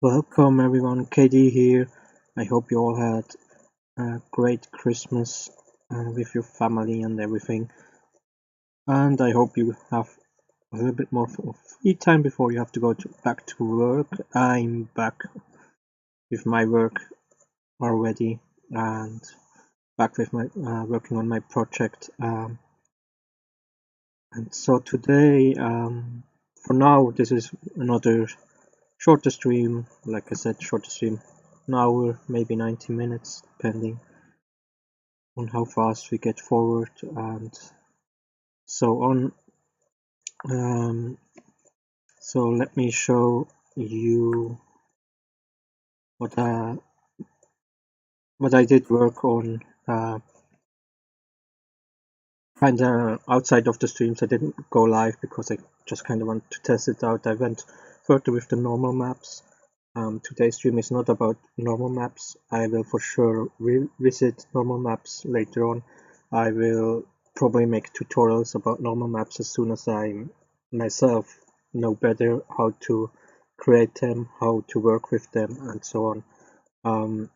Welcome everyone, KD here. I hope you all had a great Christmas with your family and everything. And I hope you have a little bit more free time before you have to go back to work. I'm back with my work already and back with my working on my project. And so today, for now, this is another shorter stream. Like I said, shorter stream, an hour, maybe 90 minutes, depending on how fast we get forward and so on. So let me show you what I did work on kind of outside of the streams. I didn't go live because I just kind of wanted to test it out. I went further with the normal maps. Today's stream is not about normal maps. I will for sure revisit normal maps later on. I will probably make tutorials about normal maps as soon as I myself know better how to create them, how to work with them, and so on.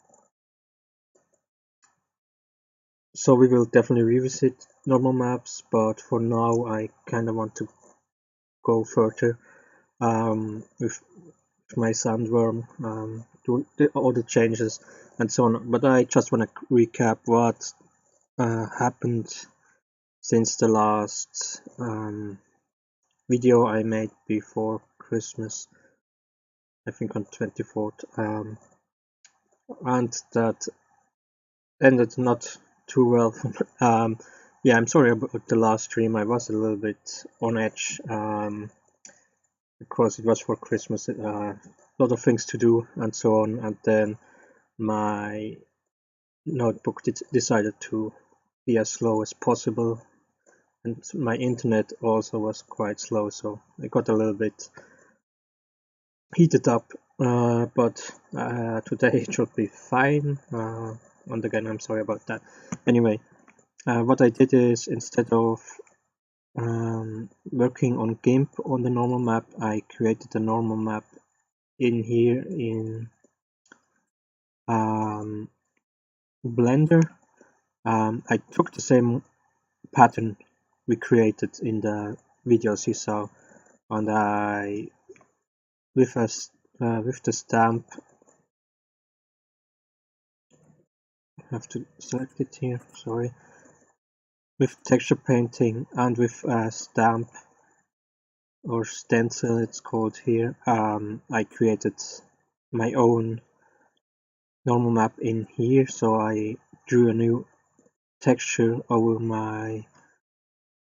So we will definitely revisit normal maps, but for now I kind of want to go further with my Sandworm, do all the changes and so on. But I just want to recap what happened since the last video I made before Christmas, I think on 24th, and that ended not too well. Yeah, I'm sorry about the last stream. I was a little bit on edge because it was for Christmas, a lot of things to do and so on, and then my notebook decided to be as slow as possible, and my internet also was quite slow, so I got a little bit heated up, but today it should be fine. And again, I'm sorry about that. Anyway, what I did is, instead of working on GIMP on the normal map, I created a normal map in here in Blender. I took the same pattern we created in the videos you saw, and I with the stamp, I have to select it here, sorry, with texture painting and with a stamp or stencil it's called here. I created my own normal map in here, so I drew a new texture over my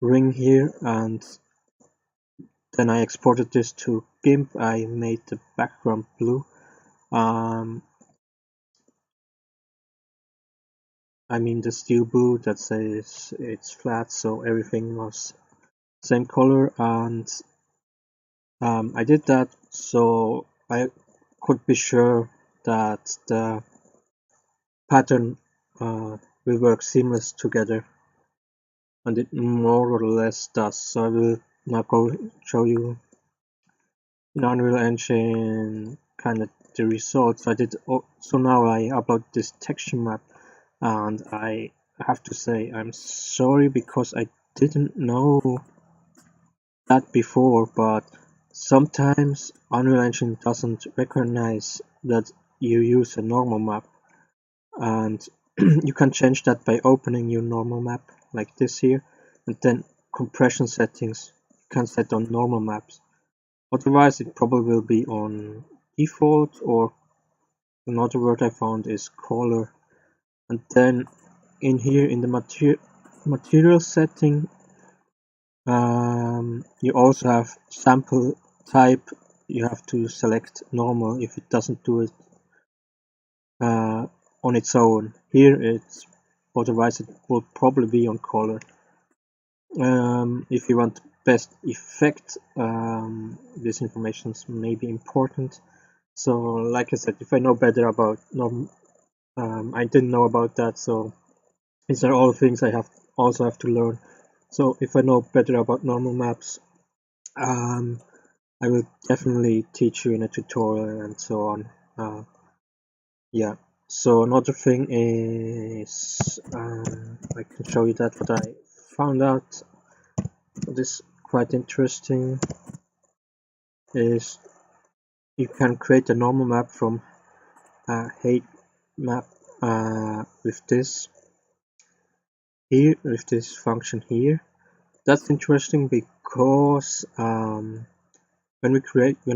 ring here, and then I exported this to GIMP. I made the background blue. I mean the steel blue that says it's flat, so everything was same color, and I did that so I could be sure that the pattern will work seamless together, and it more or less does. So I will now go show you in Unreal Engine kind of the results I did. So now I upload this texture map, and I have to say I'm sorry because I didn't know that before, but sometimes Unreal Engine doesn't recognize that you use a normal map, and you can change that by opening your normal map like this here, and then compression settings you can set on normal maps. Otherwise it probably will be on default, or another word I found is color. And then in here in the material setting, you also have sample type. You have to select normal if it doesn't do it on its own. Here it's, otherwise it will probably be on color. If you want best effect, this information is maybe important. So like I said, if I know better about normal, I didn't know about that, so these are all things I also have to learn. So if I know better about normal maps, I will definitely teach you in a tutorial and so on. Yeah. So another thing is, I can show you that what I found out. What is quite interesting is you can create a normal map from a height map with this function here. That's interesting because when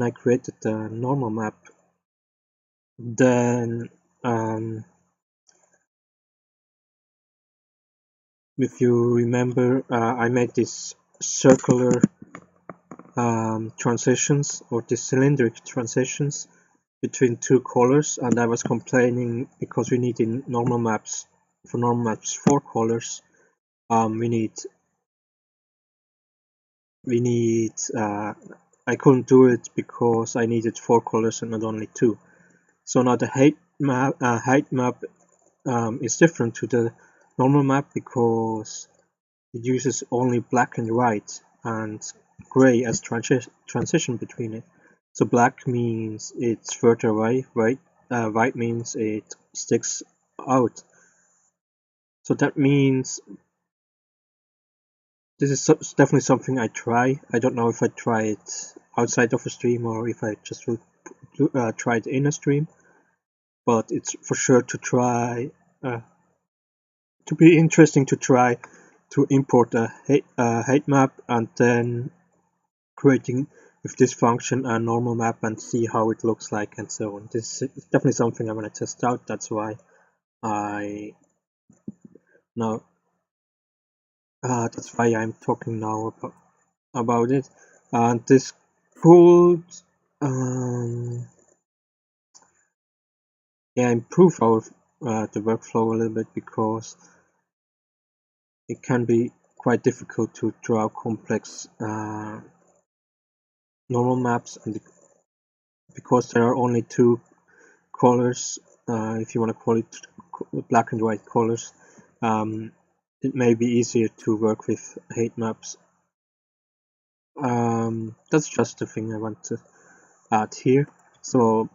I created the normal map, then if you remember, I made this circular transitions, or the cylindric transitions between two colors, and I was complaining because we need in normal maps, for normal maps 4 colors, we need I couldn't do it because I needed 4 colors and not only 2. So now the height map is different to the normal map because it uses only black and white and gray as transition between it. So black means it's further away, white means it sticks out. So that means this is definitely something I try. I don't know if I try it outside of a stream or if I just will try it in a stream, but it's for sure to try, to be interesting to try to import a height map and then creating with this function a normal map and see how it looks like and so on. This is definitely something I want to test out. That's why I now that's why I'm talking now about it. And this could improve our the workflow a little bit, because it can be quite difficult to draw complex normal maps, and because there are only 2 colors, if you want to call it black and white colors, it may be easier to work with height maps. That's just the thing I want to add here. So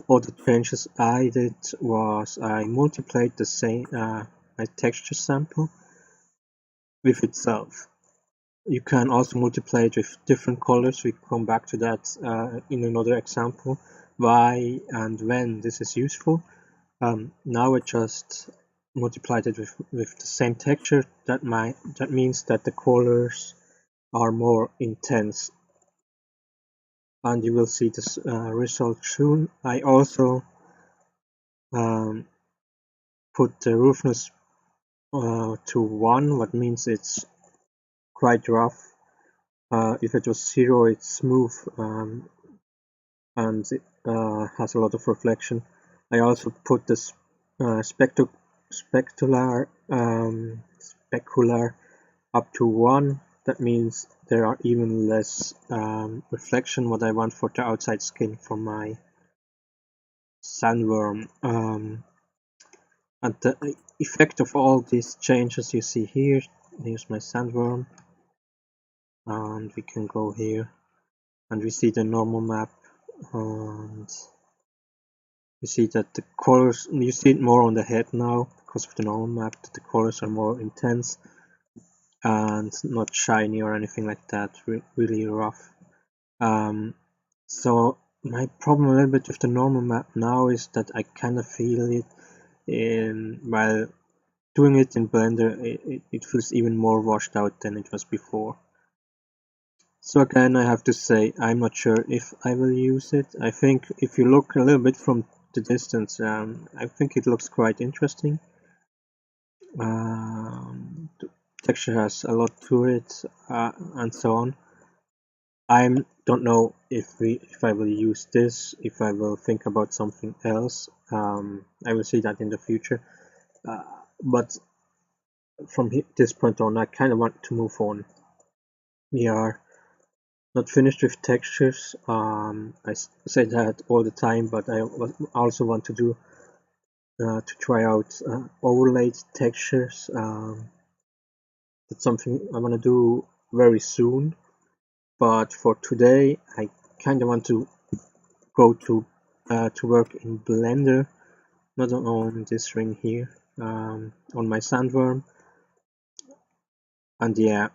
all the changes I did was I multiplied the same my texture sample with itself. You can also multiply it with different colors. We come back to that in another example, why and when this is useful. Now I just multiplied it with the same texture. That means that the colors are more intense, and you will see this result soon. I also put the roughness to 1, what means it's quite rough. If it was 0, it's smooth, and it has a lot of reflection. I also put this specular up to 1. That means there are even less reflection, what I want for the outside skin for my Sandworm. And the effect of all these changes you see here, here's my Sandworm, and we can go here and we see the normal map, and you see that the colors, you see it more on the head now because of the normal map, that the colors are more intense and not shiny or anything like that, really rough. So my problem a little bit with the normal map now is that I kind of feel it while doing it in Blender, it feels even more washed out than it was before. So again, I have to say, I'm not sure if I will use it. I think if you look a little bit from the distance, I think it looks quite interesting. The texture has a lot to it, and so on. I don't know if I will use this, if I will think about something else. I will see that in the future. But from this point on, I kind of want to move on. We are not finished with textures. I say that all the time, but I also want to do to try out overlaid textures. That's something I want to do very soon. But for today, I kind of want to go to work in Blender, not on this ring here, on my Sandworm. And yeah,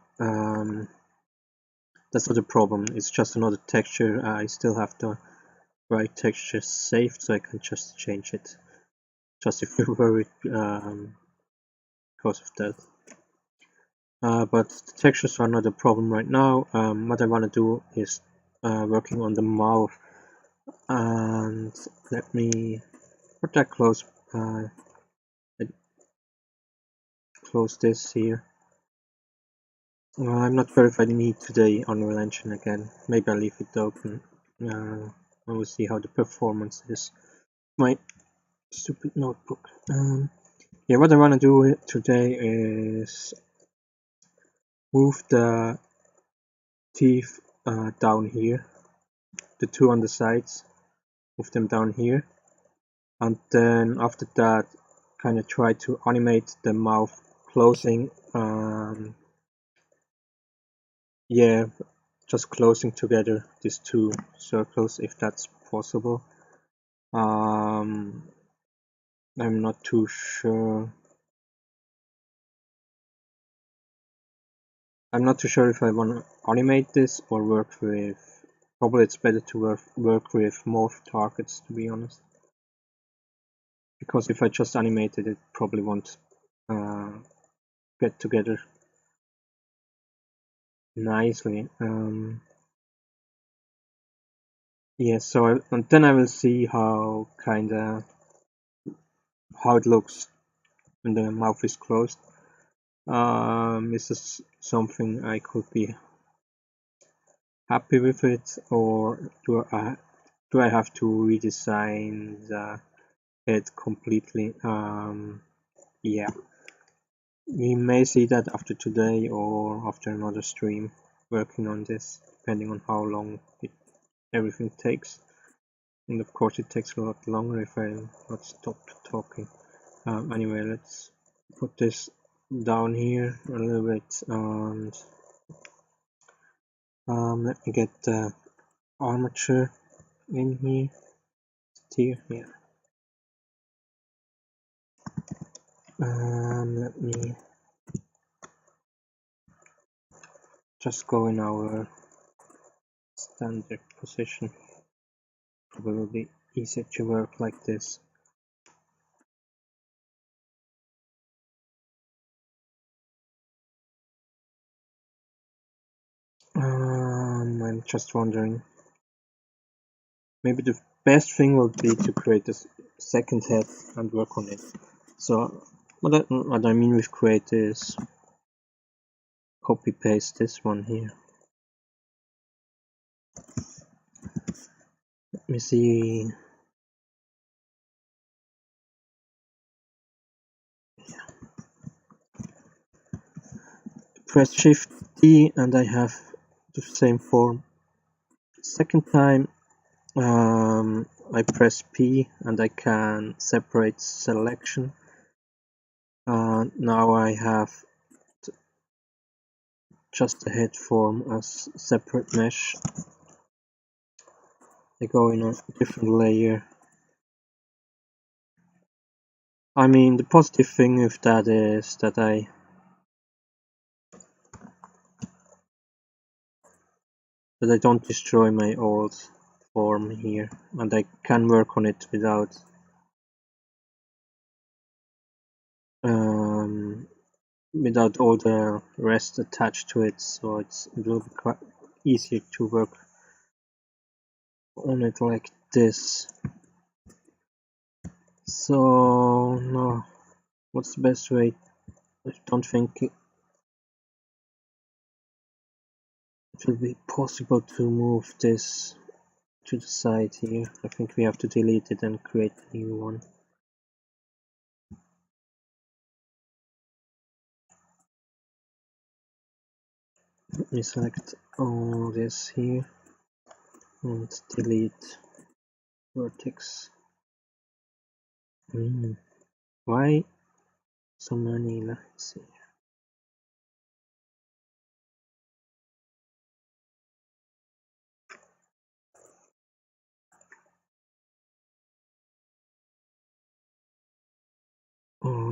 that's not a problem. It's just another texture. I still have the right texture saved, so I can just change it. Just if you're worried because of that. But the textures are not a problem right now. What I want to do is working on the mouth. And let me put that close. Close this here. I'm not sure if I need today Unreal Engine again. Maybe I'll leave it open. I will see how the performance is. My stupid notebook. Yeah, what I want to do today is move the teeth down here, the two on the sides, move them down here, and then after that kind of try to animate the mouth closing. Yeah, just closing together these two circles if that's possible. I'm not too sure. I'm not too sure if I want to animate this or work with. Probably it's better to work with morph targets, to be honest. Because if I just animated it, probably won't get together nicely. Yeah, so and then I will see how it looks when the mouth is closed. Is this something I could be happy with it, or do I have to redesign the head completely? Yeah, we may see that after today or after another stream working on this, depending on how long everything takes. And of course it takes a lot longer if I not stop talking. Anyway, let's put this down here a little bit, and let me get the armature in here. Yeah. Let me just go in our standard position. Probably will be easier to work like this. I'm just wondering. Maybe the best thing will be to create a second head and work on it. So what I mean with create is copy paste this one here. Let me see. Press Shift D and I have the same form. Second time I press P and I can separate selection. Now I have just the head form as separate mesh. They go in a different layer. I mean, the positive thing with that is that I don't destroy my old form here, and I can work on it without all the rest attached to it, so it will be quite easier to work on it like this. So now, what's the best way? I don't think it will be possible to move this to the side here. I think we have to delete it and create a new one. Let me select all this here and delete vertex. Why so many lines here?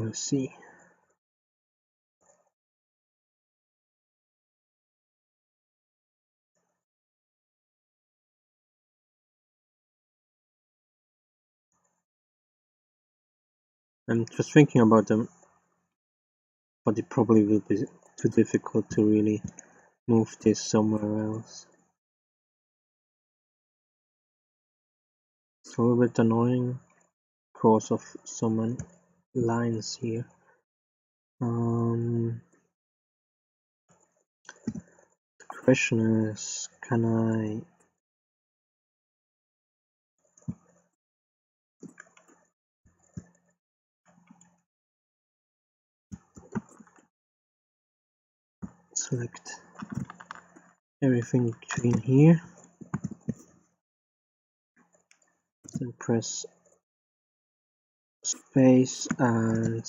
Let's see. I'm just thinking about them, but it probably will be too difficult to really move this somewhere else. It's a little bit annoying because of some lines here. The question is, can I select everything between here, then press space and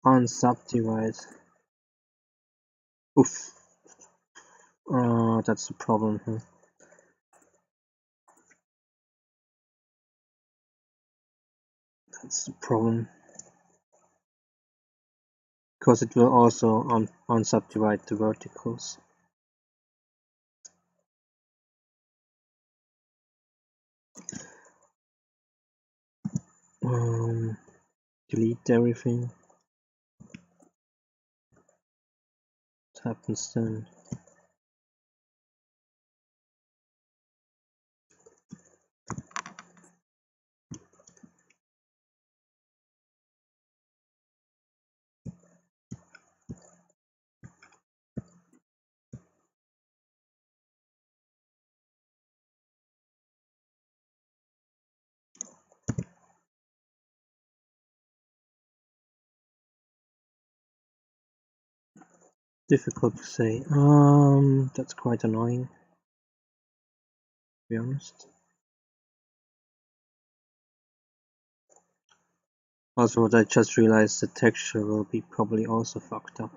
unsubdivide? Oof. That's the problem here. That's the problem. Because it will also unsubdivide the verticals. Delete everything. What happens then? Difficult to say. That's quite annoying, to be honest. Also, what I just realized, the texture will be probably also fucked up.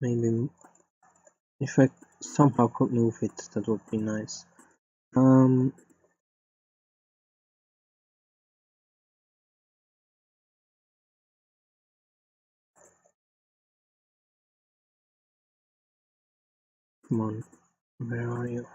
Maybe if I somehow could move it, that would be nice. Come on, where are you?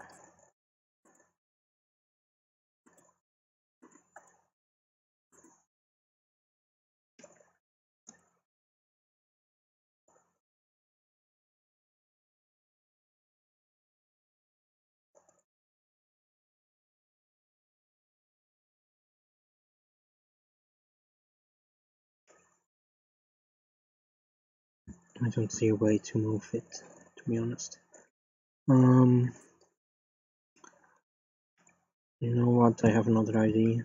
I don't see a way to move it, to be honest. You know what? I have another idea.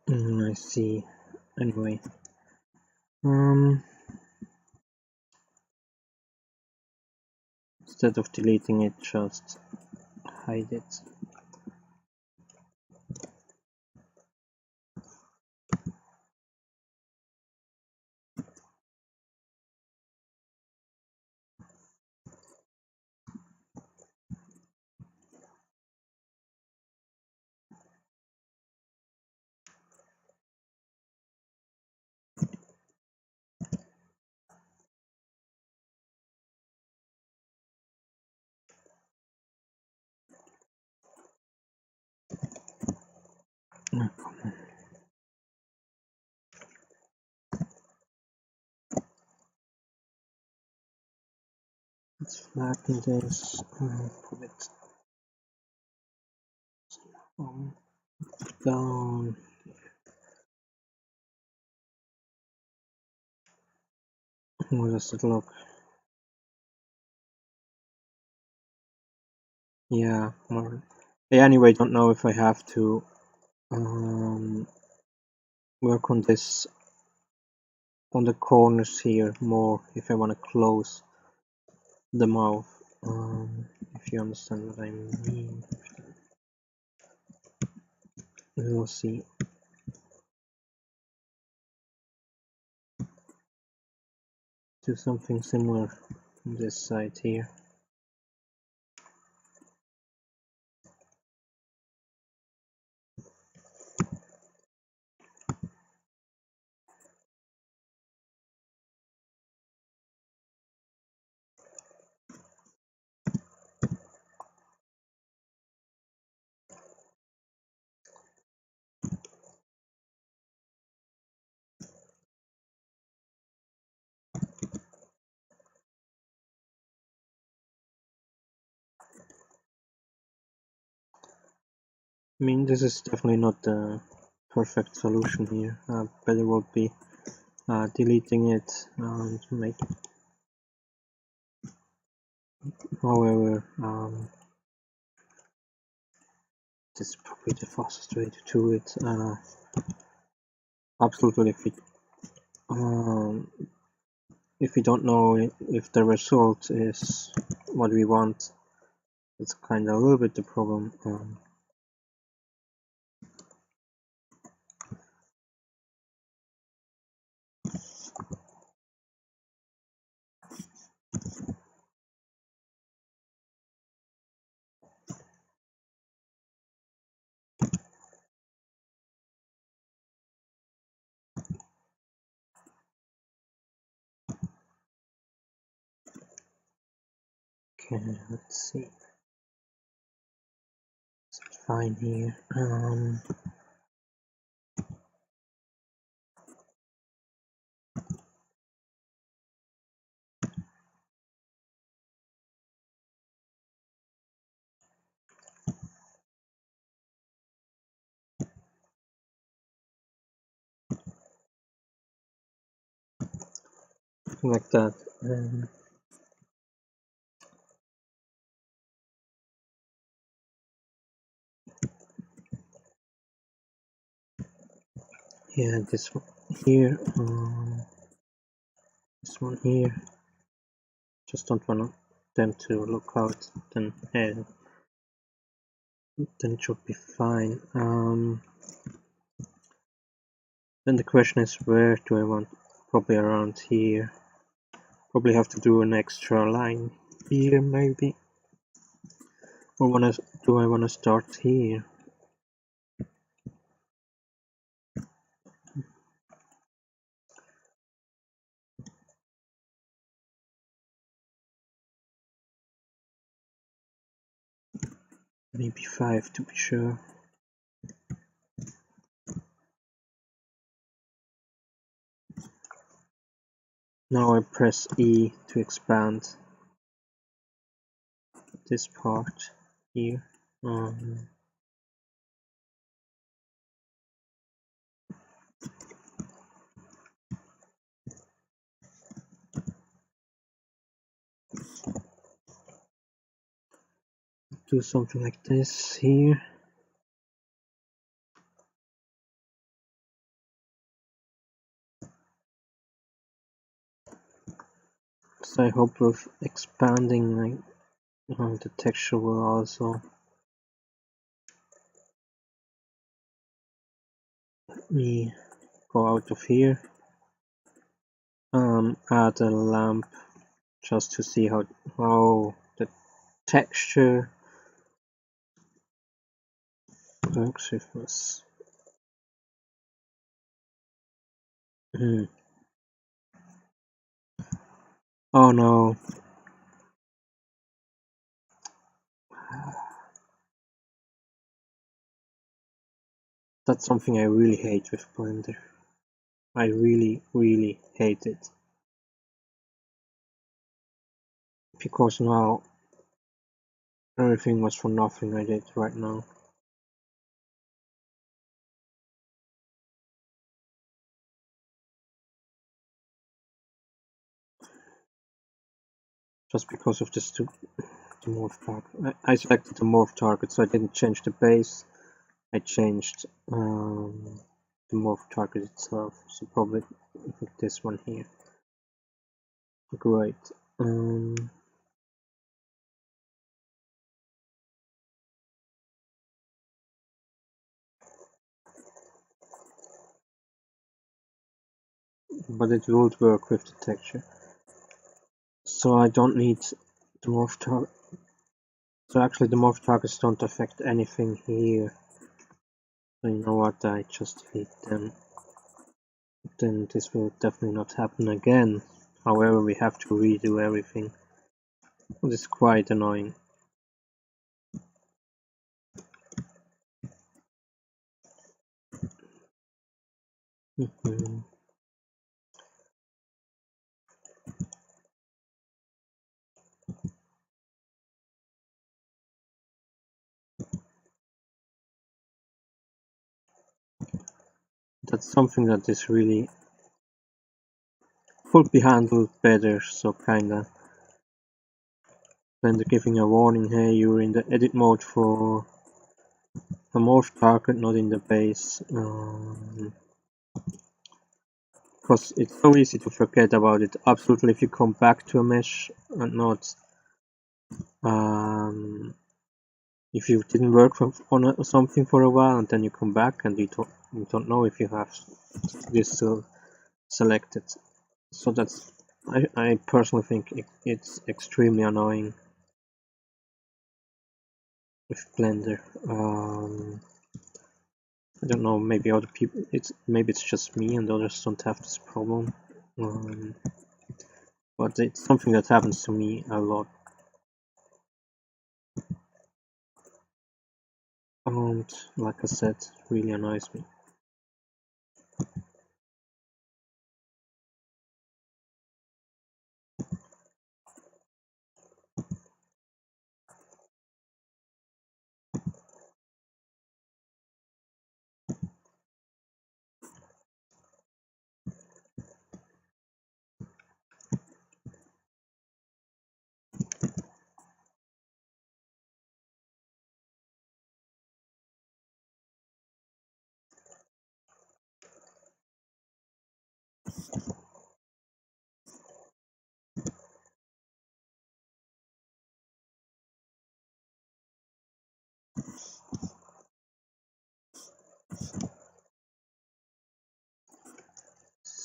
I see. Anyway, instead of deleting it, just hide it. Oh, come on. Let's flatten this and put it down. How does it look? Yeah, I anyway don't know if I have to work on this, on the corners here more, if I want to close the mouth, if you understand what I mean. We'll see. Do something similar on this side here. I mean, this is definitely not the perfect solution here. Better would be deleting it and make. However, this is probably the fastest way to do it. Absolutely, if we don't know if the result is what we want, it's kind of a little bit the problem. Okay, let's see. It's fine here. Like that. Yeah, this one here. This one here. Just don't want them to look out. Then it should be fine. Then the question is, where do I want? Probably around here. Probably have to do an extra line here, maybe. Or do I want to start here? Maybe 5 to be sure. Now I press E to expand this part here. Do something like this here. So I hope with expanding, the texture will also let me go out of here. Add a lamp just to see how the texture works with this. Oh no. That's something I really hate with Blender. I really, really hate it. Because now everything was for nothing I did right now. just because of this the morph target. I selected the morph target, so I didn't change the base. I changed the morph target itself, so probably I think this one here. Great. But it would work with the texture. So I don't need the morph target. So actually the morph targets don't affect anything here. So you know what, I just delete them. Then this will definitely not happen again. However, we have to redo everything. This is quite annoying. That's something that is really could be handled better, so kinda. Then they're giving a warning, hey, you're in the edit mode for the morph target, not in the base. Because it's so easy to forget about it. Absolutely, if you come back to a mesh and not if you didn't work on something for a while and then you come back and you don't know if you have this still selected. So that's I personally think it's extremely annoying with Blender. I don't know, maybe other people, maybe it's just me and others don't have this problem. But it's something that happens to me a lot. And like I said, it really annoys me.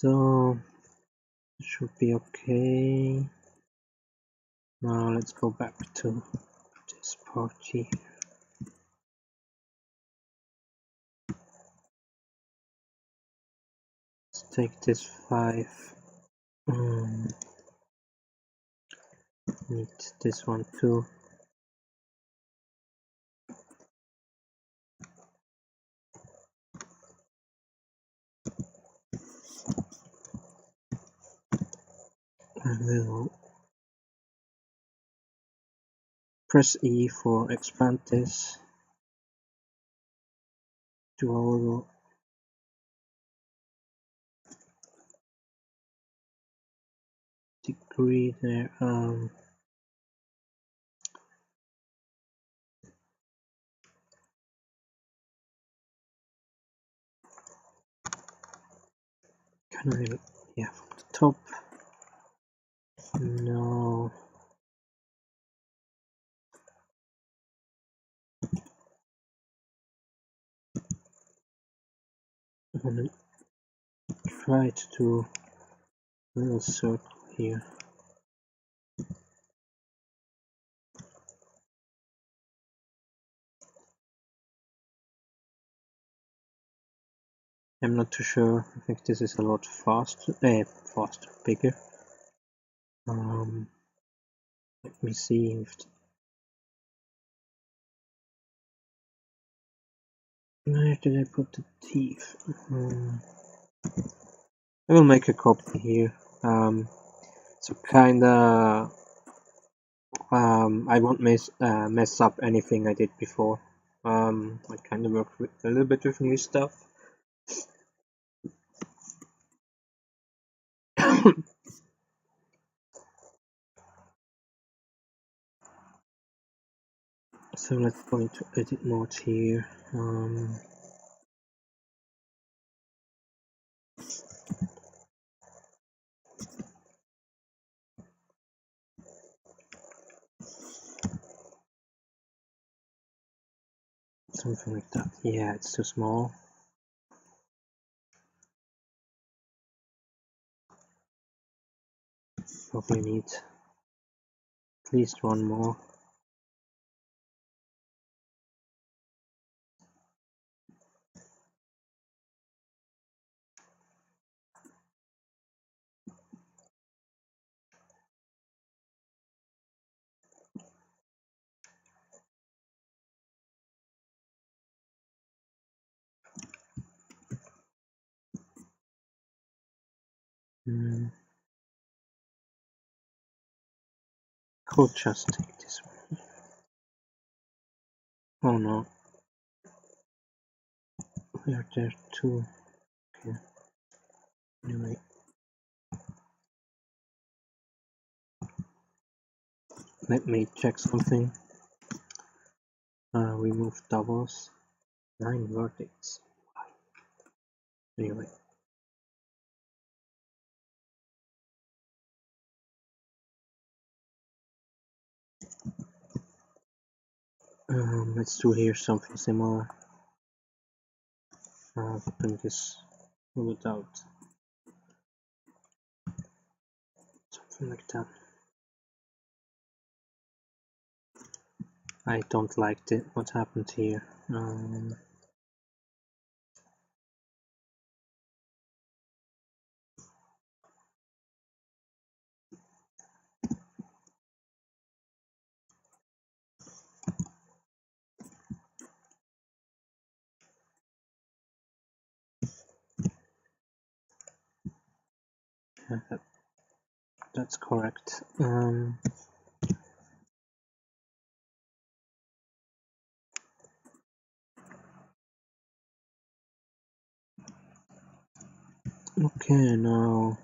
So it should be okay. Now let's go back to this part here. Let's take this 5. Need this one too. I will press E for expand this to a little degree there. Can I? Yeah, from the top. No. I'm gonna try to do a little circle here. I'm not too sure. I think this is a lot faster, bigger. Let me see if where did I put the teeth? I will make a copy here. So kinda, I won't mess up anything I did before. I kind of work with a little bit with new stuff. So let's go into edit mode here. Something like that. Yeah, it's too small. Probably need at least one more. Could just take this one. Oh no. There are two. Okay. Anyway. Let me check something. Remove doubles. 9 vertex. Anyway. Let's do here something similar. Bring this wood out. Something like that. I don't like what happened here. That's correct. Okay, now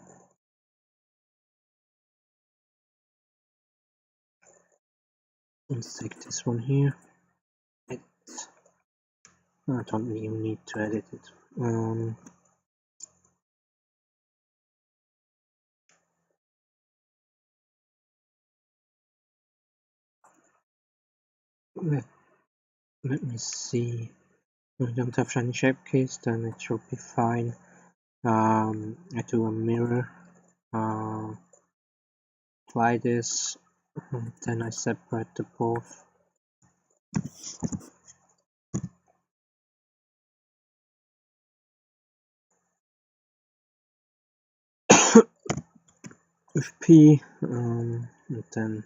let's take this one here. I don't even need to edit it. Let me see. If I don't have shiny shape keys, then it should be fine. I do a mirror. Apply this, and then I separate the both. With P, and then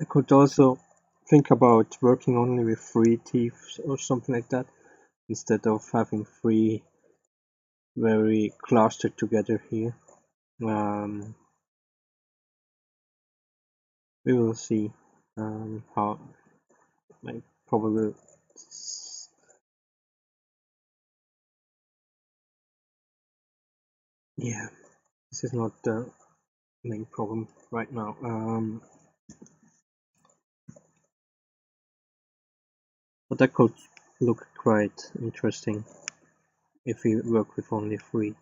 I could also think about working only with 3 teeth or something like that, instead of having 3 very clustered together here. We will see how I probably yeah, this is not the main problem right now. But that could look quite interesting if we work with only 3.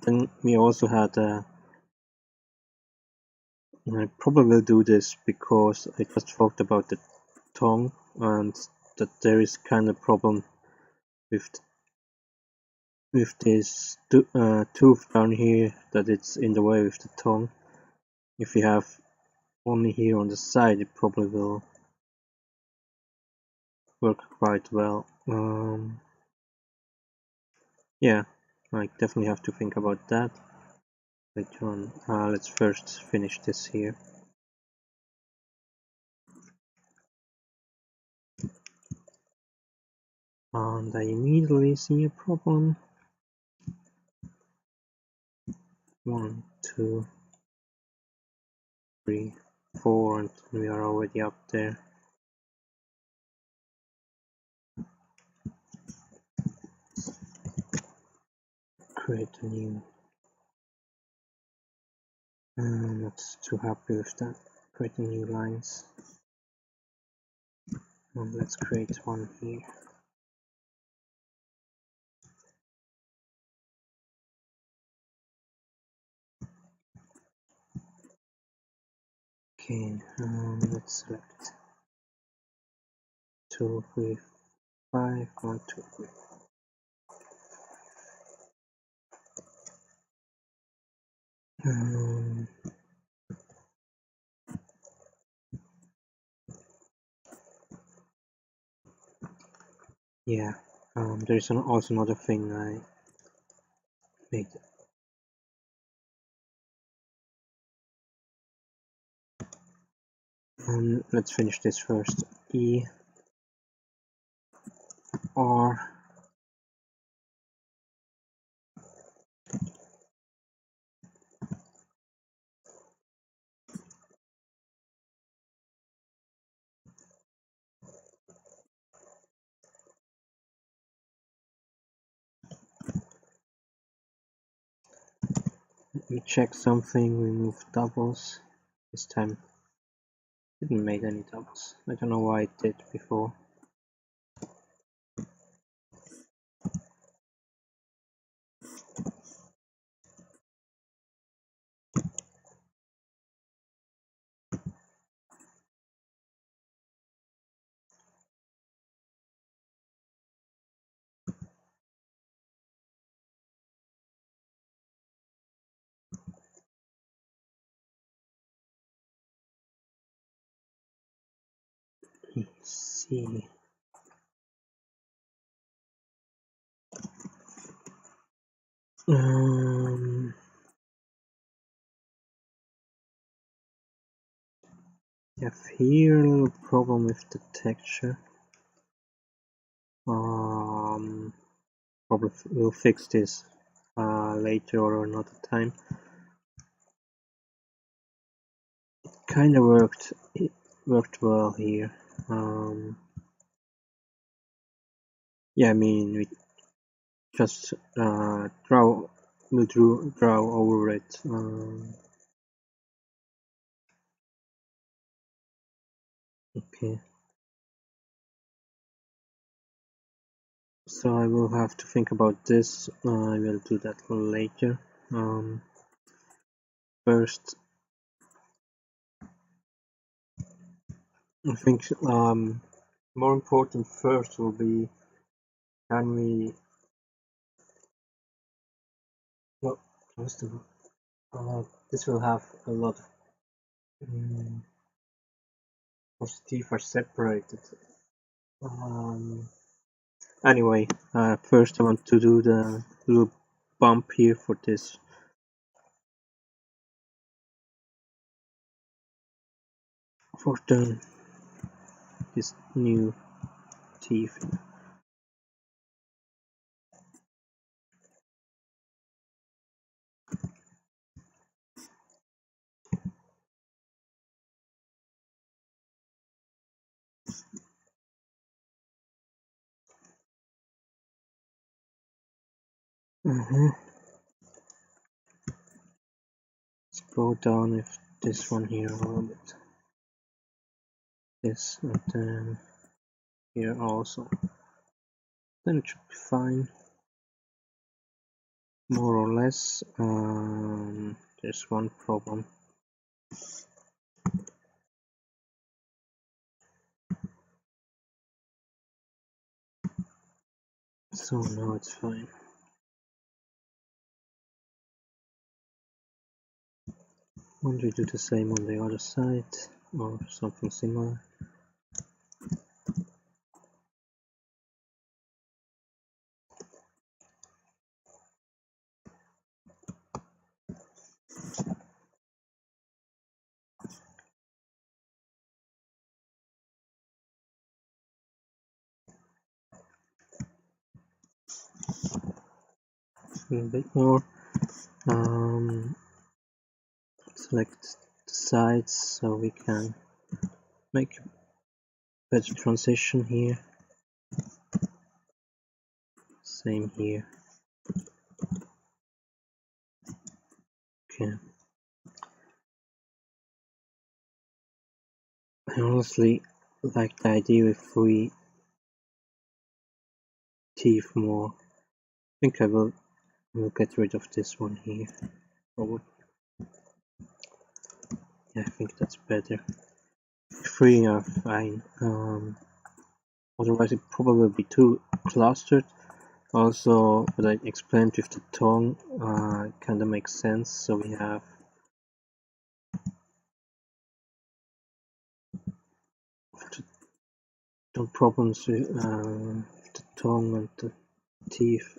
Then we also had I probably will do this because I just talked about the tongue and that there is kind of problem with this tooth down here, that it's in the way with the tongue. If you have only here on the side, it probably will work quite well. Yeah, I definitely have to think about that later on. Let's first finish this here. And I immediately see a problem. 1, 2, 3, 4, and we are already up there. Create a new. I'm not too happy with that. Create a new lines. And let's create one here. Okay, let's select 2, 3, 5, 1, 2, 3. Yeah, there's also another thing I made. Let's finish this first. E, R, we check something, remove doubles. This time didn't make any doubles. I don't know why it did before. Let's see. I have here a little problem with the texture. Probably we'll fix this later or another time. Kind of worked. It worked well here. Yeah, I mean we just draw over it. Okay. So I will have to think about this. I will do that later. First, I think more important first will be, can we first of all, this will have a lot of teeth are separated. Anyway, first I want to do the little bump here for this. For this new teeth. Let's go down with this one here a little bit. This and then here also. Then it should be fine. More or less. There's one problem. So now it's fine. Won't we do the same on the other side or something similar? A little bit more. Select the sides so we can make a better transition here. Same here. Okay. I honestly like the idea with 3 teeth more. I think I will get rid of this one here. Probably. Yeah, I think that's better. 3 are fine. Otherwise it probably would be too clustered. Also, what I explained with the tongue kind of makes sense. So we have no problems with the tongue and the teeth.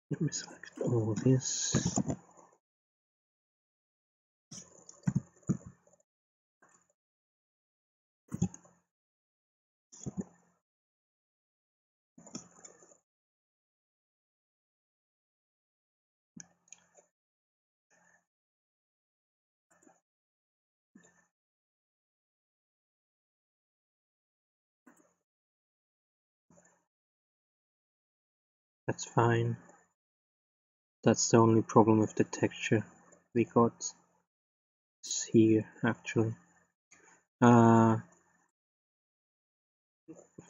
Let me select all this. That's fine. That's the only problem with the texture we got here actually.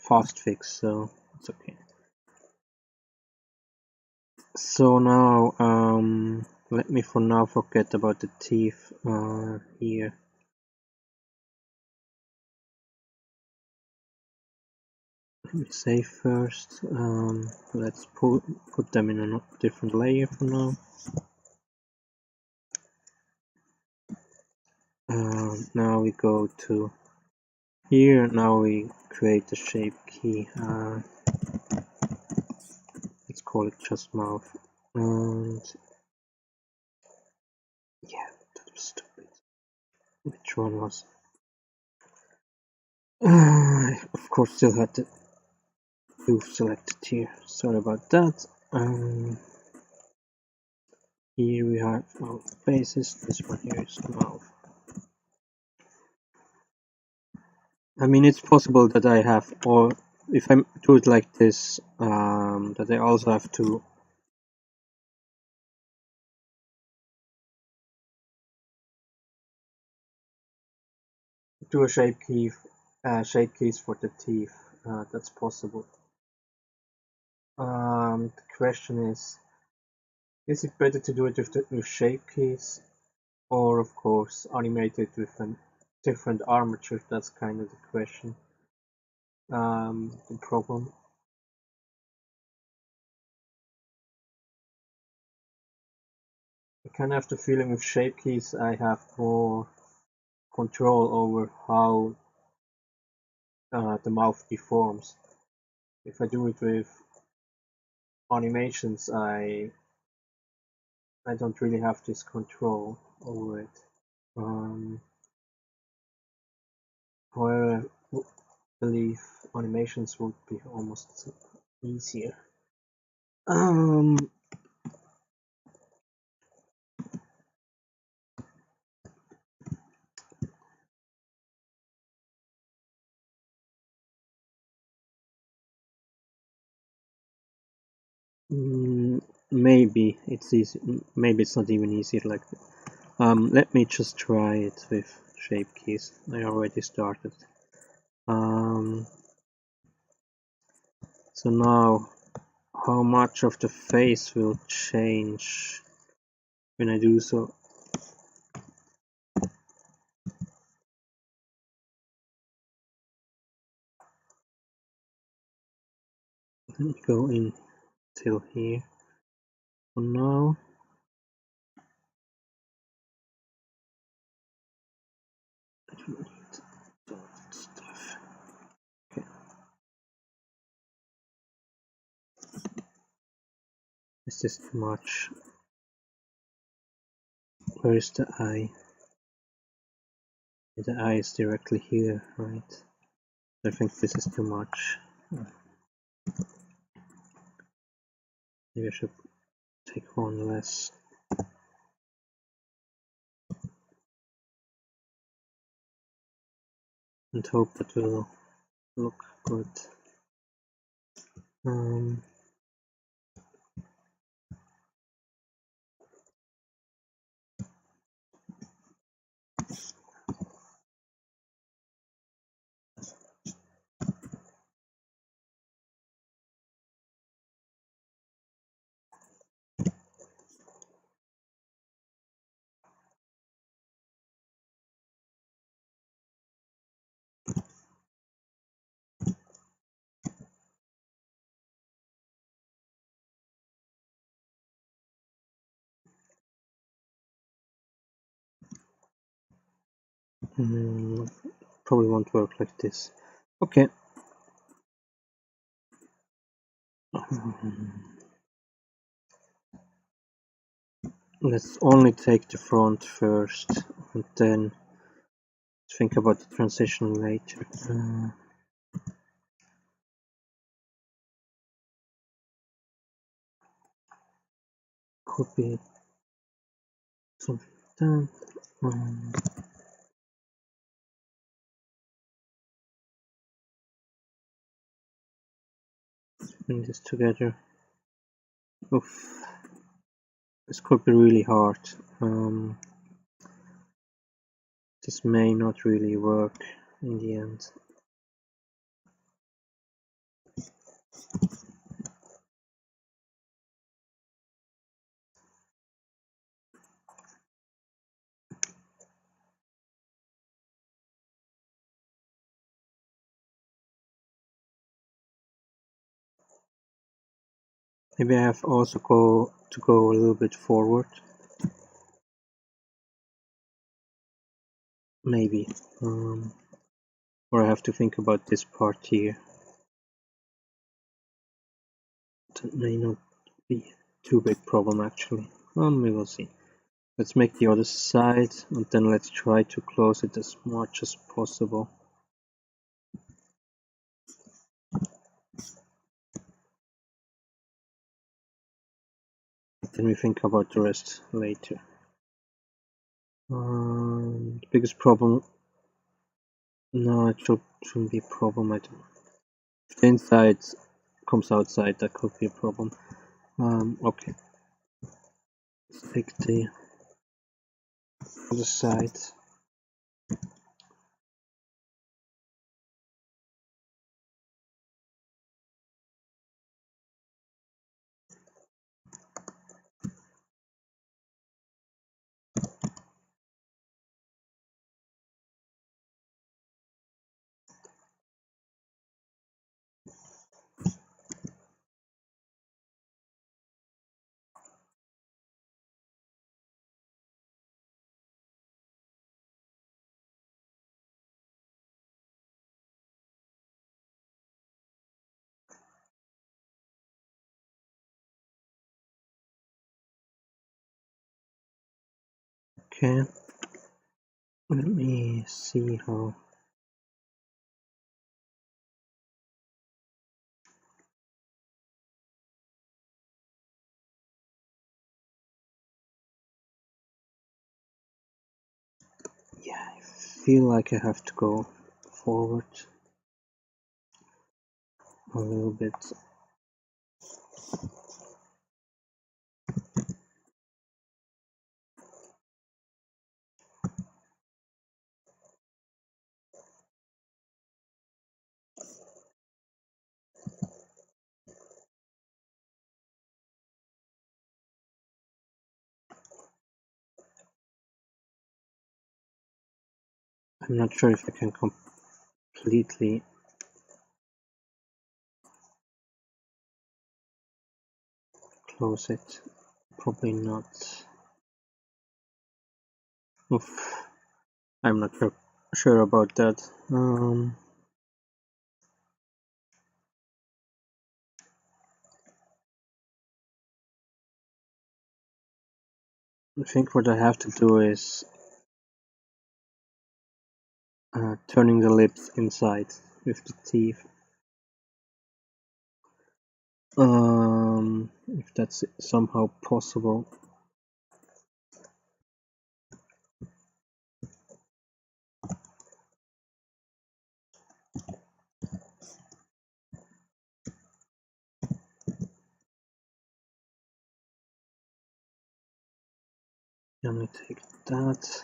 Fast fix, so it's okay. So now let me for now forget about the teeth here. Let me save first. Let's put them in a different layer for now. Now we go to here. Now we create the shape key. Let's call it just mouth. And yeah, that was stupid. Which one was? Of course, still had the tooth selected here. Sorry about that. Here we have our faces. This one here is the mouth. I mean, it's possible that I have, or if I do it like this, that I also have to do a shape keys for the teeth. That's possible. The question is it better to do it with shape keys, or of course animate it with a different armature? That's kind of the question. The problem. I kind of have the feeling with shape keys I have more control over how the mouth deforms. If I do it with animations, I don't really have this control over it. However, I believe animations would be almost easier. Maybe it's easy. Maybe it's not even easier like that. Let me just try it with shape keys. I already started. So now, how much of the face will change when I do so? Let me go in till here. For now. Stuff. Okay. Is this too much? Where is the eye? The eye is directly here, right? I think this is too much. Maybe I should take one less. And hope that will look good. Probably won't work like this. Okay. Let's only take the front first and then think about the transition later. Could be something like that. Bring this together. Oof. This could be really hard. This may not really work in the end. Maybe I have also to go a little bit forward. Maybe. Or I have to think about this part here. That may not be too big problem actually. We will see. Let's make the other side and then let's try to close it as much as possible. Then we think about the rest later. The biggest problem. No, it shouldn't be a problem. I don't. If the inside comes outside, that could be a problem. Okay. Let's take the other side. Okay. Let me see how. Yeah, I feel like I have to go forward a little bit. I'm not sure if I can completely close it. Probably not. Oof. I'm not sure about that. I think what I have to do is turning the lips inside with the teeth. if that's somehow possible. Let me take that.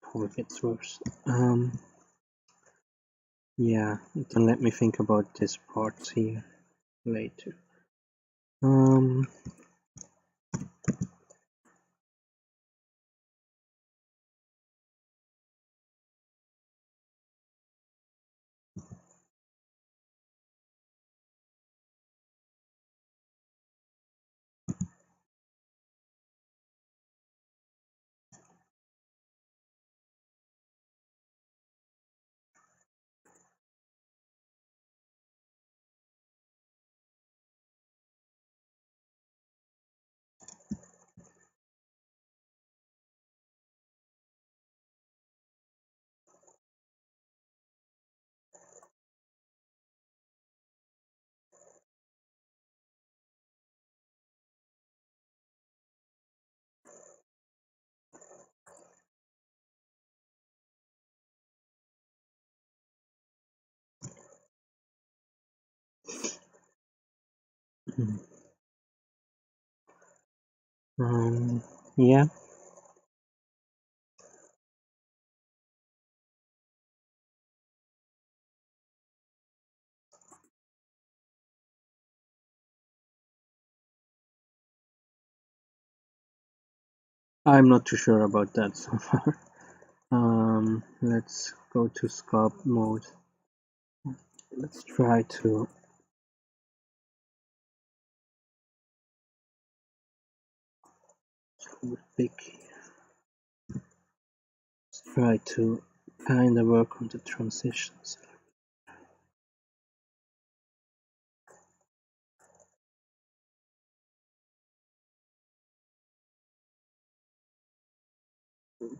Probably gets worse. Yeah, then let me think about this part here later. Yeah. I'm not too sure about that so far. Let's go to sculpt mode. Let's try to big. Let's try to kind of work on the transitions.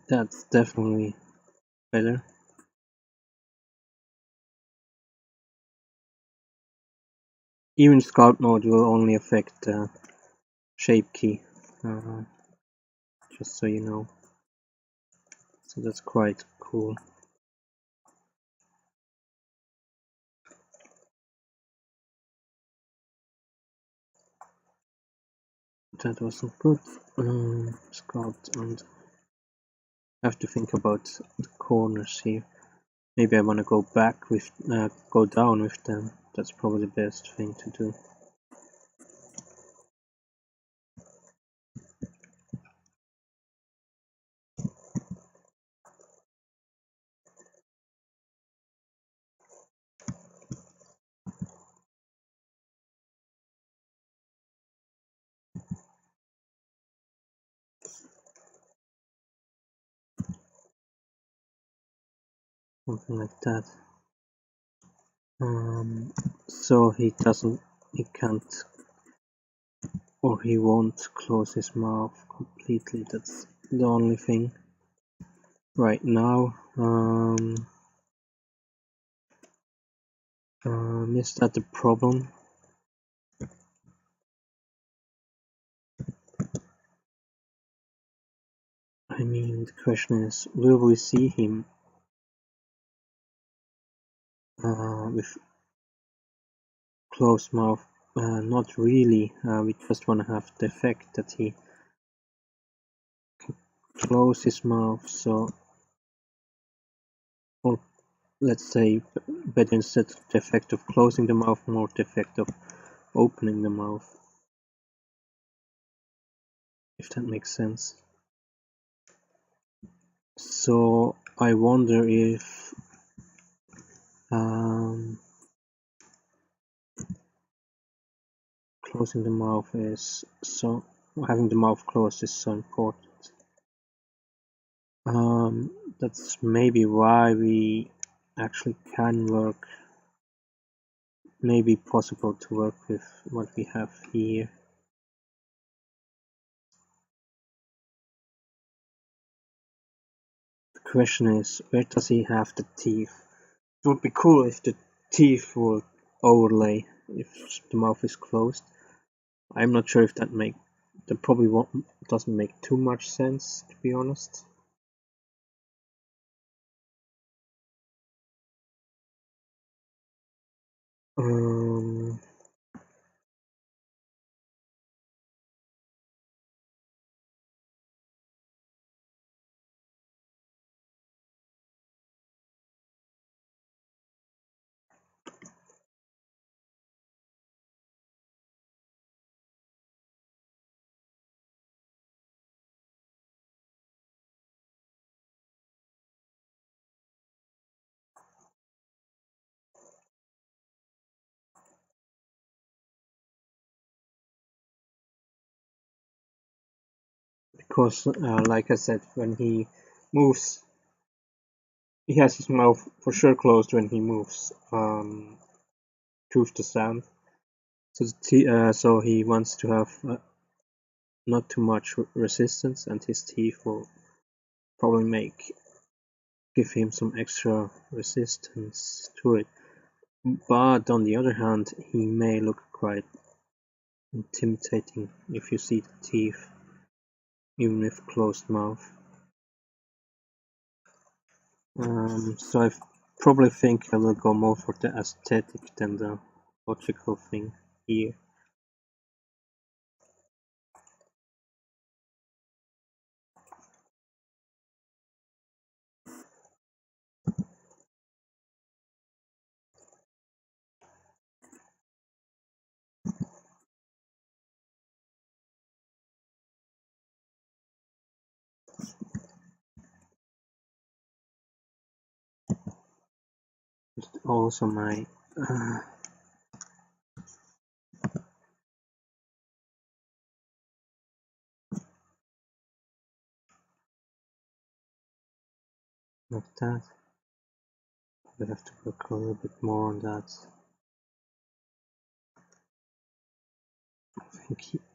That's definitely better. Even sculpt mode will only affect the shape key, just so you know. So that's quite cool. That wasn't good. Sculpt, and I have to think about the corners here. Maybe I want to go back with, go down with them. That's probably the best thing to do. Something like that. So he can't, or he won't close his mouth completely. That's the only thing right now. Is that the problem? I mean, the question is, will we see him with closed mouth? Not really. We just want to have the effect that he can close his mouth. So, or let's say, but instead of the effect of closing the mouth, more the effect of opening the mouth. If that makes sense. So I wonder if closing the mouth is so, having the mouth closed is so important. That's maybe why we actually can work, maybe possible to work with what we have here. question is, where does he have the teeth? It would be cool if the teeth would overlay if the mouth is closed. I'm not sure if that probably doesn't make too much sense, to be honest. Um, because, like I said, when he moves, he has his mouth for sure closed when he moves to the sound. So he wants to have not too much resistance, and his teeth will probably give him some extra resistance to it. But on the other hand, he may look quite intimidating if you see the teeth, even with closed mouth. So I probably think I will go more for the aesthetic than the logical thing here. Also my like that. I have to work a little bit more on that.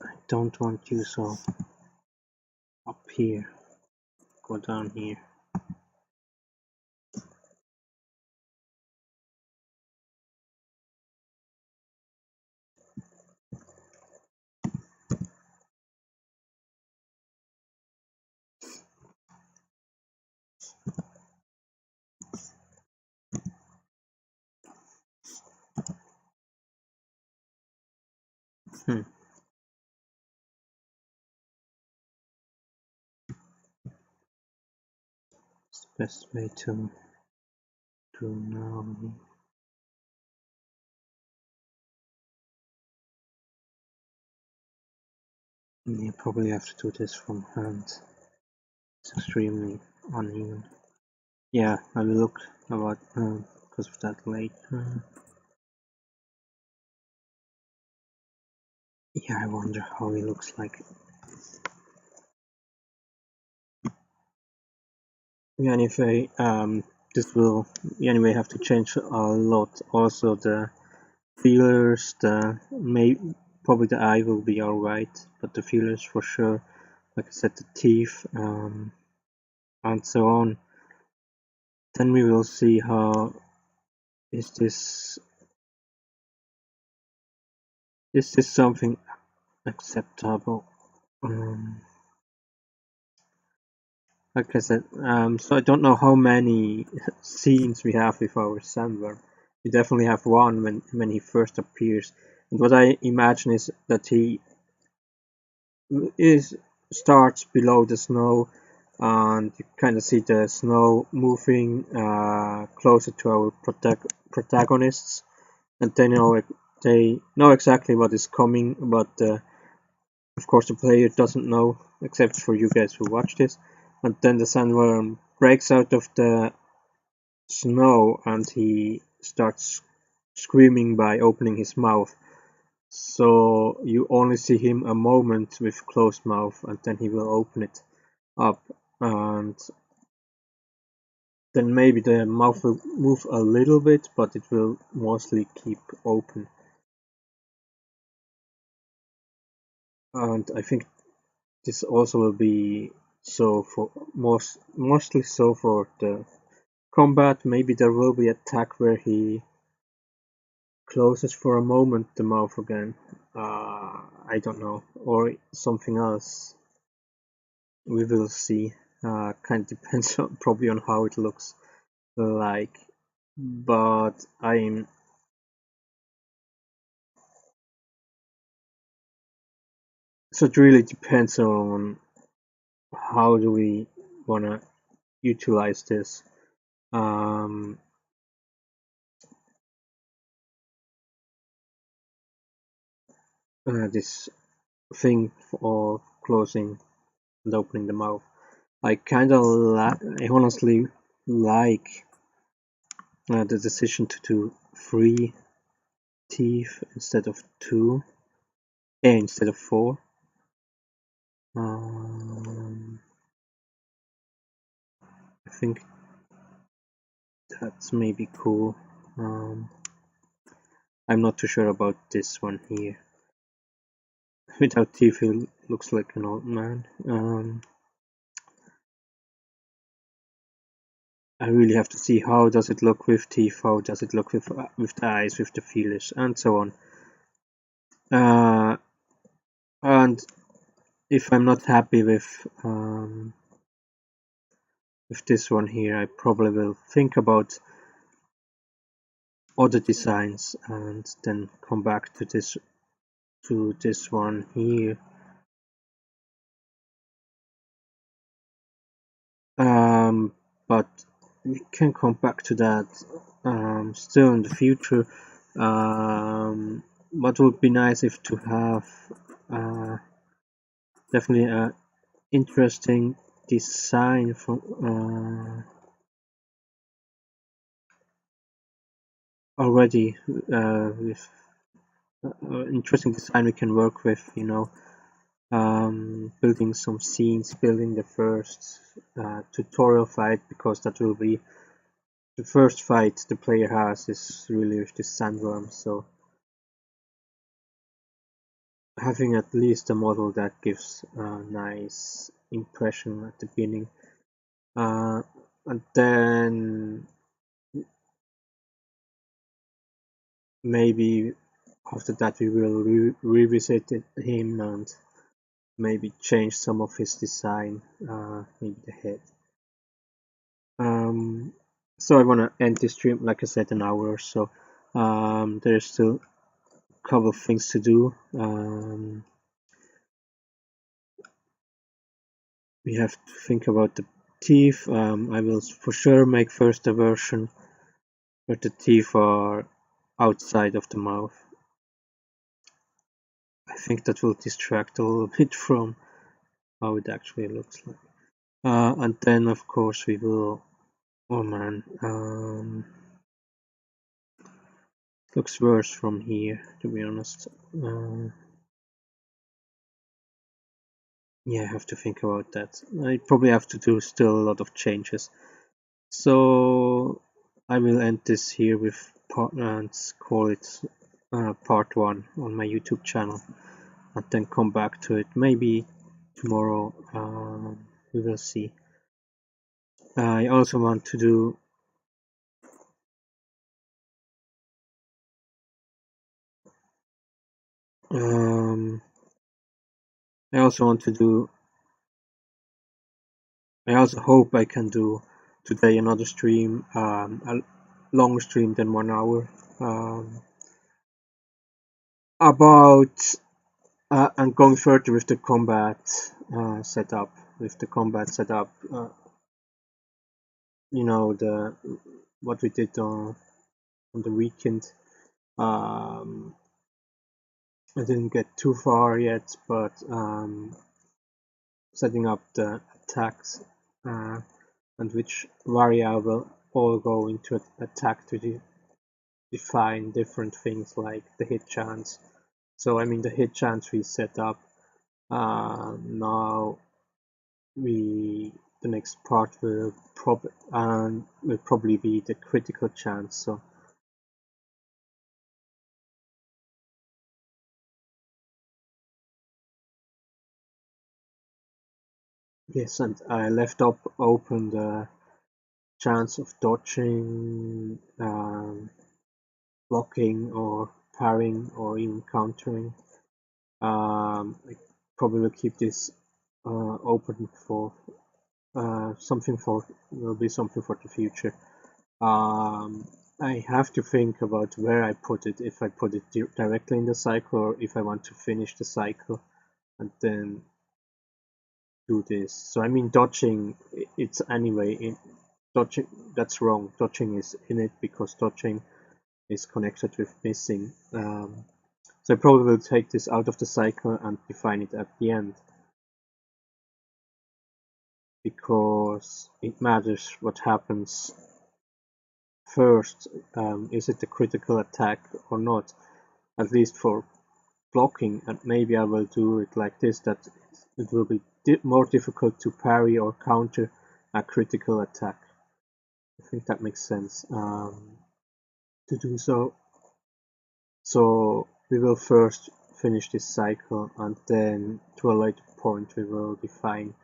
I don't want you so up here. Go down here. Hmm. It's the best way to do now. You probably have to do this from hand. It's extremely uneven. Yeah, I will look about because of that later. Yeah, I wonder how he looks like. Yeah, anyway, this will anyway have to change a lot. Also, the feelers, probably the eye will be alright, but the feelers for sure. Like I said, the teeth, and so on. Then we will see how is this something acceptable. Like I said, so I don't know how many scenes we have with our Sandworm. We definitely have one when he first appears, and what I imagine is that he starts below the snow, and you kind of see the snow moving closer to our protagonists, and they know exactly what is coming, but of course the player doesn't know, except for you guys who watch this. And then the sandworm breaks out of the snow and he starts screaming by opening his mouth. So you only see him a moment with closed mouth, and then he will open it up, and then maybe the mouth will move a little bit, but it will mostly keep open. And I think this also will be So for mostly so for the combat, maybe there will be attack where he closes for a moment the mouth again. I don't know, or something else. We will see. Kind of depends on, probably on how it looks like. But I'm so it really depends on how do we wanna utilize this. Um, this thing of closing and opening the mouth. I kind of I honestly like the decision to do 3 teeth instead of 2, instead of 4. I think that's maybe cool. I'm not too sure about this one here. Without teeth, he looks like an old man. I really have to see how does it look with teeth, how does it look with the eyes, with the feelers, and so on. And if I'm not happy with this one here, I probably will think about other designs and then come back to this one here. But we can come back to that still in the future. What would be nice if to have definitely a interesting design from already with interesting design we can work with, building some scenes, building the first tutorial fight, because that will be the first fight the player has is really with the Sandworm, so having at least a model that gives a nice impression at the beginning, and then maybe after that we will revisit him and maybe change some of his design, maybe the head. So I want to end this stream, like I said, an hour or so. There's still a couple of things to do. We have to think about the teeth. I will for sure make first a version where the teeth are outside of the mouth. I think that will distract a little bit from how it actually looks like. And then of course we will, oh man, looks worse from here, to be honest. Yeah, I have to think about that. I probably have to do still a lot of changes. So I will end this here with and call it part 1 on my YouTube channel, and then come back to it maybe tomorrow. We will see. I also want to do I also hope I can do today another stream, a longer stream than 1 hour, about and going further with the combat setup. With the combat setup, the what we did on the weekend. I didn't get too far yet, but setting up the attacks and which variable all go into attack to define different things like the hit chance. So I mean the hit chance we set up. Now the next part will probably be the critical chance. So Yes, and I left up open the chance of dodging, blocking, or parrying, or even countering. I probably will keep this open for something for will be something for the future. I have to think about where I put it, if I put it directly in the cycle or if I want to finish the cycle and then do this. So I mean dodging, it's anyway in dodging, that's wrong. Dodging is in it because dodging is connected with missing. So I probably will take this out of the cycle and define it at the end, because it matters what happens first. Is it a critical attack or not? At least for blocking, and maybe I will do it like this, that it will be more difficult to parry or counter a critical attack. I think that makes sense to do so. So we will first finish this cycle, and then to a later point we will define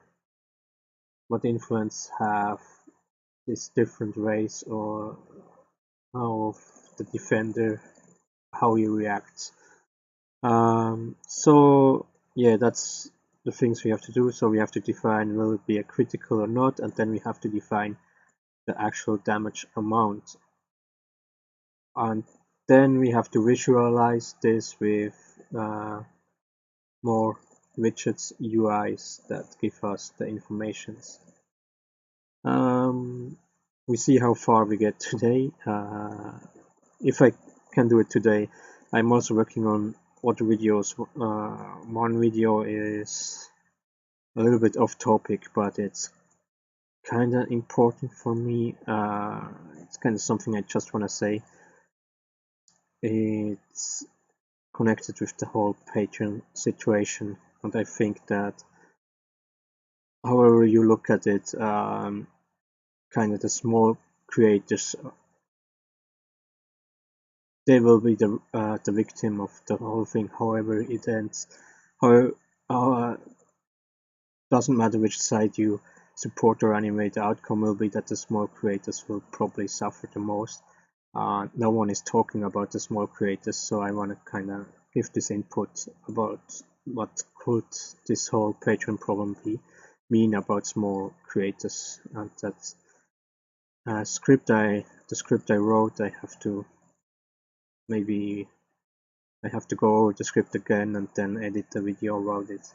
what influence have these different ways, or how the defender, how he reacts. So yeah, that's the things we have to do. So we have to define will it be a critical or not, and then we have to define the actual damage amount. And then we have to visualize this with more widgets, UIs that give us the informations. We see how far we get today. If I can do it today, I'm also working on other videos. One video is a little bit off topic, but it's kind of important for me. It's kind of something I just want to say. It's connected with the whole Patreon situation, and I think that however you look at it, kind of the small creators, they will be the victim of the whole thing. However it ends, however, doesn't matter which side you support or animate, the outcome will be that the small creators will probably suffer the most. No one is talking about the small creators, so I want to kind of give this input about what could this whole Patreon problem mean about small creators. And that's the script I wrote. I have to go over the script again and then edit the video about it.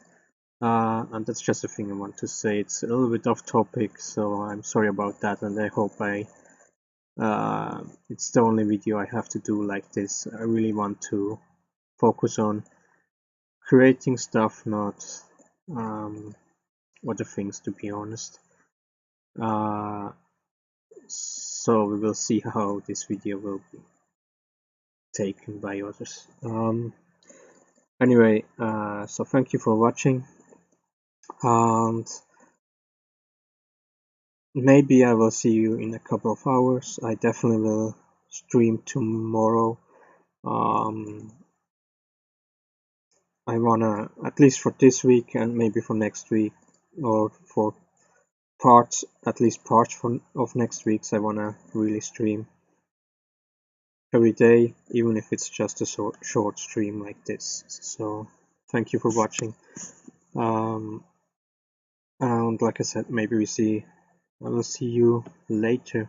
And that's just a thing I want to say. It's a little bit off topic, so I'm sorry about that, and I hope it's the only video I have to do like this. I really want to focus on creating stuff, not other things, to be honest. So we will see how this video will be taken by others. Anyway, so thank you for watching, and maybe I will see you in a couple of hours. I definitely will stream tomorrow. I wanna, at least for this week and maybe for next week, or for parts, at least parts of next week's, I wanna really stream every day, even if it's just a short stream like this. So thank you for watching. And like I said, maybe I will see you later.